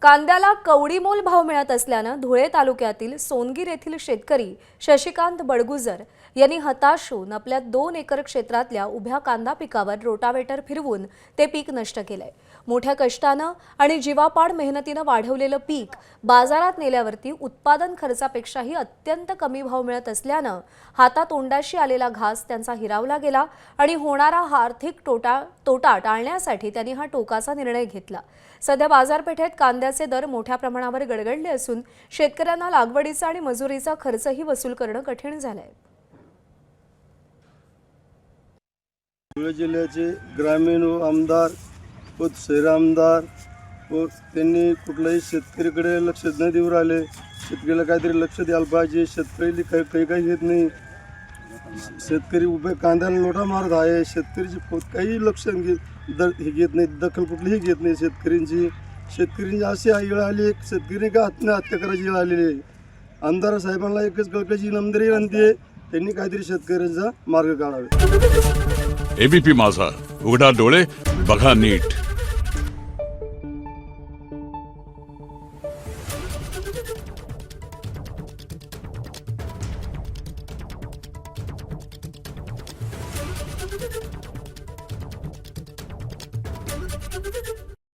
कांद्याला कवडीमोल भाव मिळत असल्यानं धुळे तालुक्यातील सोनगीर येथील शेतकरी शशिकांत बडगुजर यांनी हताश होऊन आपल्या 2 एकर क्षेत्रातल्या उभ्या कांदा पिकावर रोटावेटर फिरवून ते पीक नष्ट केलंय। मोठ्या कष्टानं आणि जीवापाड मेहनतीनं वाढवलेलं पीक बाजारात नेल्यावरती उत्पादन खर्चापेक्षाही अत्यंत कमी भाव मिळत असल्यानं हातातोंडाशी आलेला घास त्यांचा हिरावला गेला आणि होणारा आर्थिक तोटा टाळण्यासाठी त्यांनी हा टोकाचा निर्णय घेतला। सध्या बाजारपेठेत कांद्याचे दर मोठ्या प्रमाणावर गडगडले असून शेतकऱ्यांना लागवडीचा आणि मजुरीचा खर्चही वसूल करणं कठीण झालंय। धुळे जिल्ह्याचे ग्रामीण आमदार व शहरी आमदार व त्यांनी कुठल्याही शेतकरीकडे लक्ष न देऊ राहिले। शेतकरीला काहीतरी लक्ष द्यायला पाहिजे। शेतकरी काही घेत नाही। शेतकरी उभे कांद्याला लोटा मारत आहे। शेतकरीची काही लक्ष घेत नाही, दखल कुठलीही घेत नाही। शेतकऱ्यांची अशी वेळ आली, शेतकरी का आत्महत्या करायची वेळ आलेली आहे। आमदार साहेबांना एकच कळकळीची विनंती आहे, त्यांनी काहीतरी शेतकऱ्यांचा मार्ग काढावे। एबीपी माझा, उघडा डोळे बघा नीट।